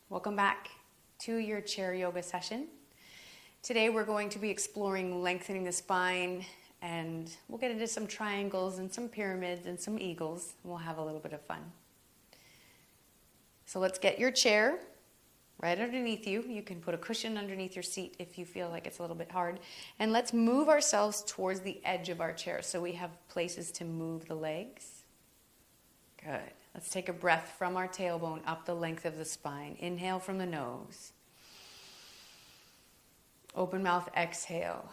Welcome back to your chair yoga session. Today we're going to be exploring lengthening the spine, and we'll get into some triangles and some pyramids and some eagles. We'll have a little bit of fun. So let's get your chair right underneath you. You can put a cushion underneath your seat if you feel like it's a little bit hard. And let's move ourselves towards the edge of our chair so we have places to move the legs. Good. Let's take a breath from our tailbone up the length of the spine. Inhale from the nose. Open mouth, exhale.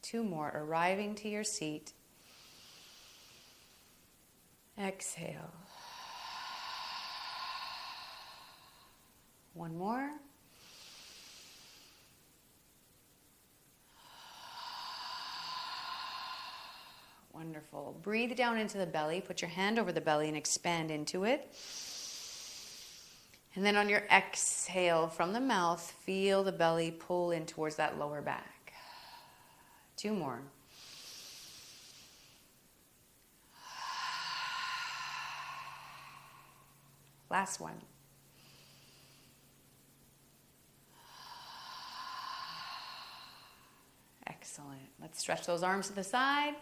2 more, arriving to your seat. Exhale. 1 more. Wonderful. Breathe down into the belly. Put your hand over the belly and expand into it. And then on your exhale from the mouth, feel the belly pull in towards that lower back. 2 more. Last one. Excellent. Let's stretch those arms to the side.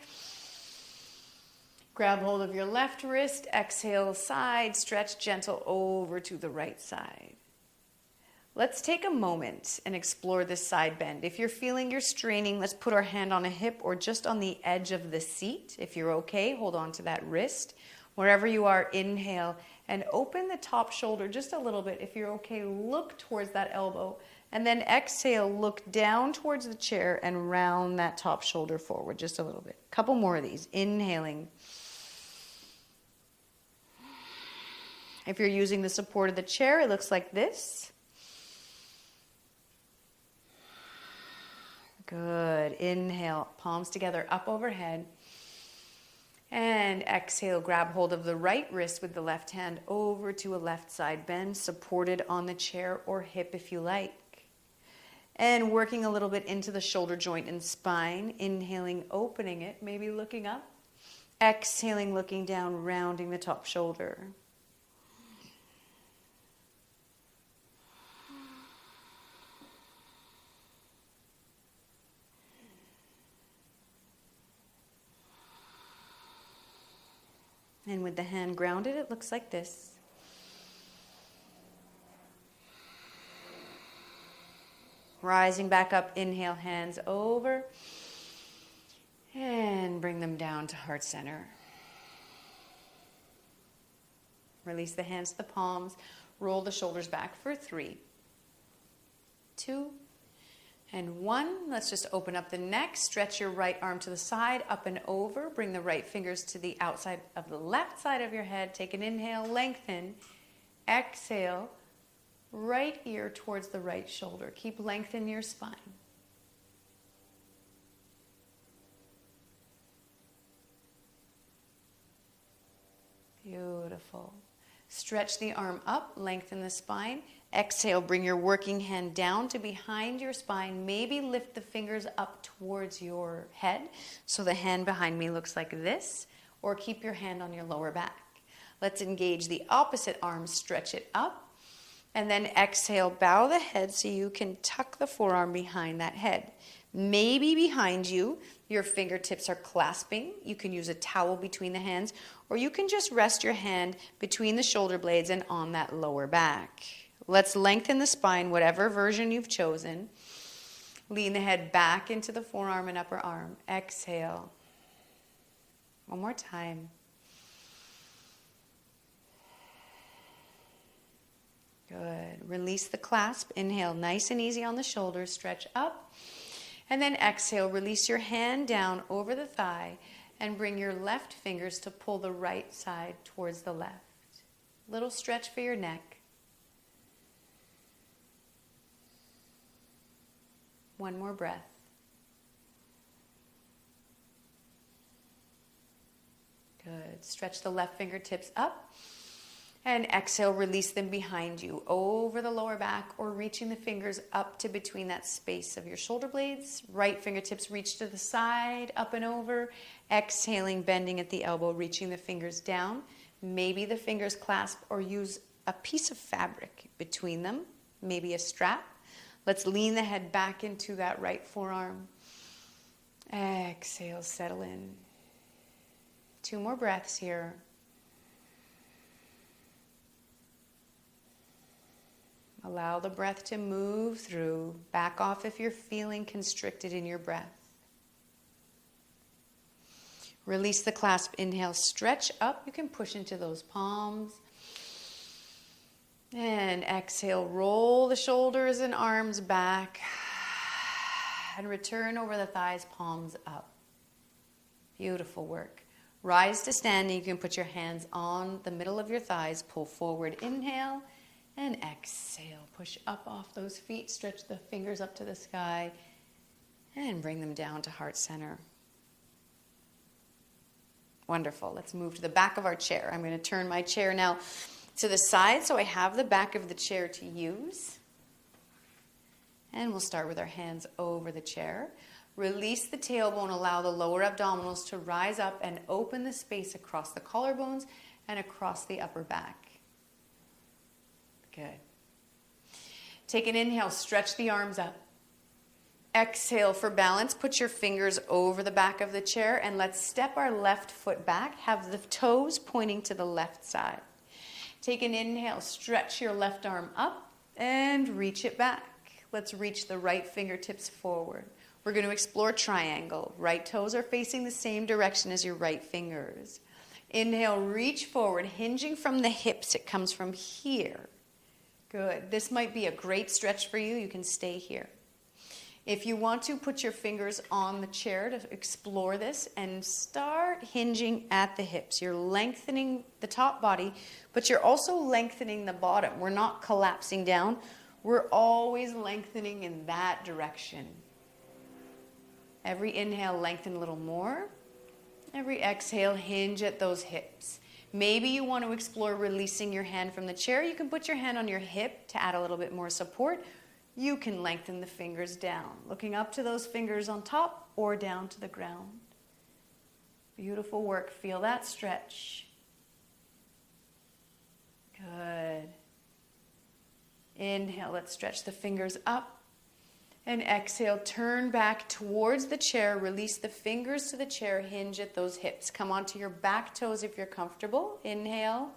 Grab hold of your left wrist, exhale side, stretch gentle over to the right side. Let's take a moment and explore this side bend. If you're feeling you're straining, let's put our hand on a hip or just on the edge of the seat. If you're okay, hold on to that wrist. Wherever you are, inhale and open the top shoulder just a little bit. If you're okay, look towards that elbow. And then exhale, look down towards the chair and round that top shoulder forward just a little bit. Couple more of these. Inhaling. If you're using the support of the chair, it looks like this. Good. Inhale, palms together, up overhead. And exhale, grab hold of the right wrist with the left hand over to a left side bend, supported on the chair or hip if you like. And working a little bit into the shoulder joint and spine. Inhaling, opening it, maybe looking up. Exhaling, looking down, rounding the top shoulder. And with the hand grounded, it looks like this. Rising back up, inhale, hands over. And bring them down to heart center. Release the hands to the palms. Roll the shoulders back for 3, 2, and 1. Let's just open up the neck. Stretch your right arm to the side, up and over. Bring the right fingers to the outside of the left side of your head. Take an inhale, lengthen. Exhale, right ear towards the right shoulder. Keep lengthening your spine. Beautiful. Stretch the arm up, lengthen the spine. Exhale, bring your working hand down to behind your spine. Maybe lift the fingers up towards your head. So the hand behind me looks like this, or keep your hand on your lower back. Let's engage the opposite arm, stretch it up. And then exhale, bow the head so you can tuck the forearm behind that head. Maybe behind you, your fingertips are clasping. You can use a towel between the hands, or you can just rest your hand between the shoulder blades and on that lower back. Let's lengthen the spine, whatever version you've chosen. Lean the head back into the forearm and upper arm. Exhale. One more time. Good. Release the clasp. Inhale, nice and easy on the shoulders. Stretch up. And then exhale, release your hand down over the thigh and bring your left fingers to pull the right side towards the left. Little stretch for your neck. One more breath. Good. Stretch the left fingertips up. And exhale, release them behind you, over the lower back, or reaching the fingers up to between that space of your shoulder blades. Right fingertips reach to the side, up and over. Exhaling, bending at the elbow, reaching the fingers down. Maybe the fingers clasp or use a piece of fabric between them, maybe a strap. Let's lean the head back into that right forearm. Exhale, settle in. 2 more breaths here. Allow the breath to move through. Back off if you're feeling constricted in your breath. Release the clasp. Inhale, stretch up. You can push into those palms. And exhale, roll the shoulders and arms back. And return over the thighs, palms up. Beautiful work. Rise to standing. You can put your hands on the middle of your thighs. Pull forward. Inhale. And exhale. Push up off those feet. Stretch the fingers up to the sky. And bring them down to heart center. Wonderful. Let's move to the back of our chair. I'm going to turn my chair now to the side so I have the back of the chair to use. And we'll start with our hands over the chair. Release the tailbone. Allow the lower abdominals to rise up and open the space across the collarbones and across the upper back. Good. Take an inhale, stretch the arms up. Exhale for balance. Put your fingers over the back of the chair and let's step our left foot back. Have the toes pointing to the left side. Take an inhale, stretch your left arm up and reach it back. Let's reach the right fingertips forward. We're going to explore triangle. Right toes are facing the same direction as your right fingers. Inhale, reach forward, hinging from the hips. It comes from here. Good. This might be a great stretch for you. You can stay here. If you want to, put your fingers on the chair to explore this and start hinging at the hips. You're lengthening the top body, but you're also lengthening the bottom. We're not collapsing down. We're always lengthening in that direction. Every inhale, lengthen a little more. Every exhale, hinge at those hips. Maybe you want to explore releasing your hand from the chair. You can put your hand on your hip to add a little bit more support. You can lengthen the fingers down, looking up to those fingers on top or down to the ground. Beautiful work. Feel that stretch. Good. Inhale, let's stretch the fingers up. And exhale, turn back towards the chair. Release the fingers to the chair. Hinge at those hips. Come onto your back toes if you're comfortable. Inhale.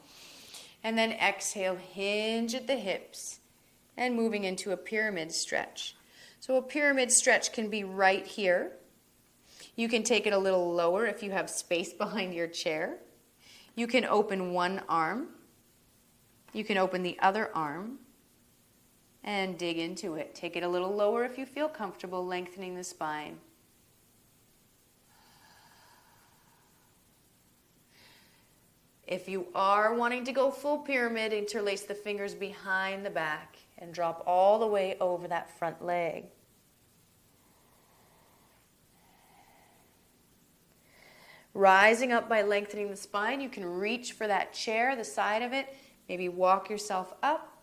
And then exhale, hinge at the hips. And moving into a pyramid stretch. So a pyramid stretch can be right here. You can take it a little lower if you have space behind your chair. You can open one arm. You can open the other arm. And dig into it. Take it a little lower if you feel comfortable, lengthening the spine. If you are wanting to go full pyramid, interlace the fingers behind the back and drop all the way over that front leg. Rising up by lengthening the spine, you can reach for that chair, the side of it. Maybe walk yourself up.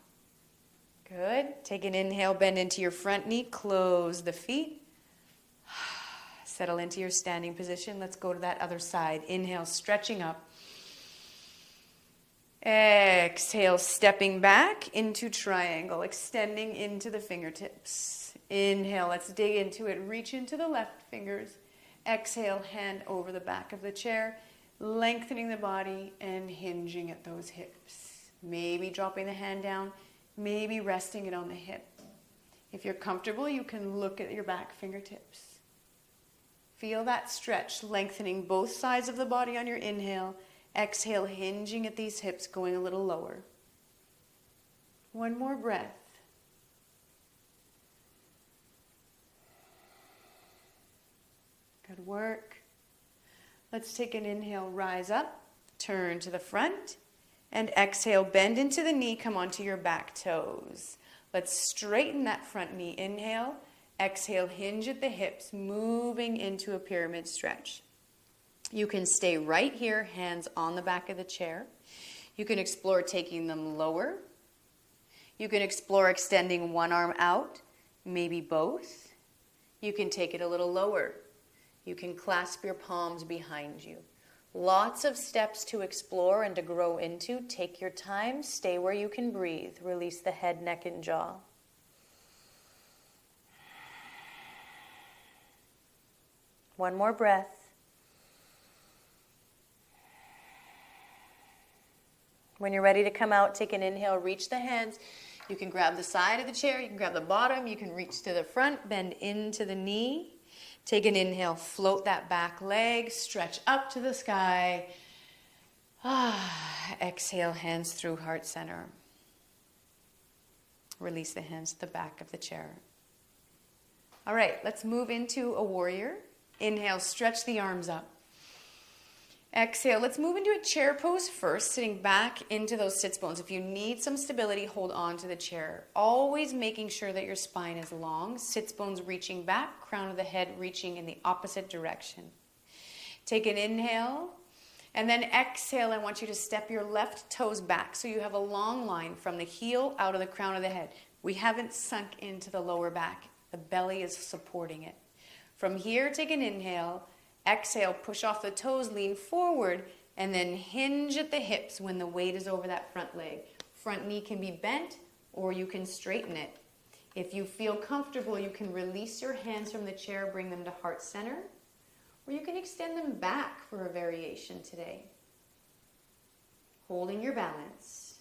Good. Take an inhale, bend into your front knee, close the feet. Settle into your standing position. Let's go to that other side. Inhale, stretching up. Exhale, stepping back into triangle, extending into the fingertips. Inhale, let's dig into it. Reach into the left fingers. Exhale, hand over the back of the chair, lengthening the body and hinging at those hips. Maybe dropping the hand down. Maybe resting it on the hip. If you're comfortable, you can look at your back fingertips. Feel that stretch, lengthening both sides of the body on your inhale. Exhale, hinging at these hips, going a little lower. One more breath. Good work. Let's take an inhale, rise up, turn to the front. And exhale, bend into the knee, come onto your back toes. Let's straighten that front knee. Inhale, exhale, hinge at the hips, moving into a pyramid stretch. You can stay right here, hands on the back of the chair. You can explore taking them lower. You can explore extending one arm out, maybe both. You can take it a little lower. You can clasp your palms behind you. Lots of steps to explore and to grow into. Take your time. Stay where you can breathe. Release the head, neck, and jaw. One more breath. When you're ready to come out, take an inhale, reach the hands. You can grab the side of the chair, you can grab the bottom, you can reach to the front, bend into the knee. Take an inhale, float that back leg, stretch up to the sky. Exhale, hands through heart center. Release the hands to the back of the chair. All right, let's move into a warrior. Inhale, stretch the arms up. Exhale, let's move into a chair pose first, sitting back into those sits bones. If you need some stability, hold on to the chair. Always making sure that your spine is long, sits bones reaching back, crown of the head reaching in the opposite direction. Take an inhale, and then exhale. I want you to step your left toes back so you have a long line from the heel out of the crown of the head. We haven't sunk into the lower back. The belly is supporting it. From here, take an inhale. Exhale, push off the toes, lean forward, and then hinge at the hips when the weight is over that front leg. Front knee can be bent, or you can straighten it. If you feel comfortable, you can release your hands from the chair, bring them to heart center, or you can extend them back for a variation today. Holding your balance.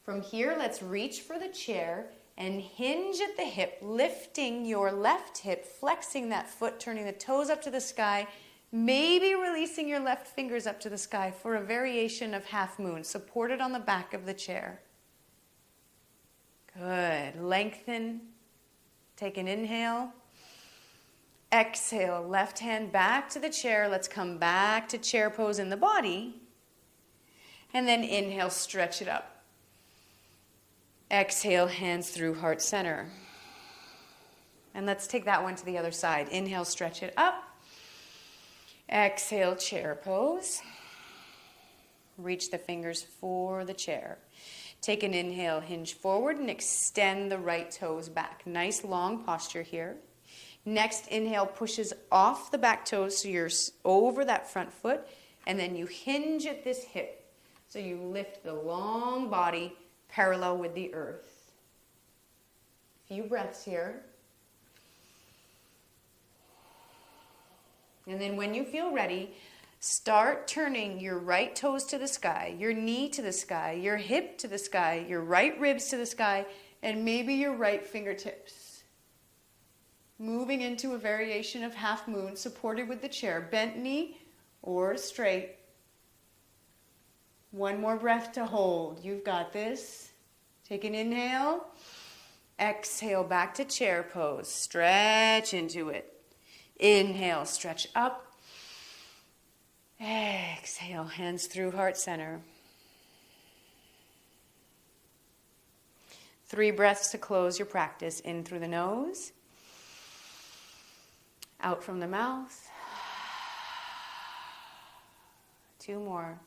From here, let's reach for the chair and hinge at the hip, lifting your left hip, flexing that foot, turning the toes up to the sky, maybe releasing your left fingers up to the sky for a variation of half moon, supported on the back of the chair. Good. Lengthen. Take an inhale. Exhale. Left hand back to the chair. Let's come back to chair pose in the body. And then inhale, stretch it up. Exhale, hands through heart center. And let's take that one to the other side. Inhale, stretch it up. Exhale, chair pose. Reach the fingers for the chair. Take an inhale, hinge forward and extend the right toes back. Nice long posture here. Next inhale pushes off the back toes so you're over that front foot, and then you hinge at this hip. So you lift the long body parallel with the earth. Few breaths here. And then when you feel ready, start turning your right toes to the sky, your knee to the sky, your hip to the sky, your right ribs to the sky, and maybe your right fingertips. Moving into a variation of half moon, supported with the chair, bent knee or straight. One more breath to hold. You've got this. Take an inhale. Exhale, back to chair pose. Stretch into it. Inhale, stretch up. Exhale, hands through heart center. 3 breaths to close your practice. In through the nose. Out from the mouth. 2 more.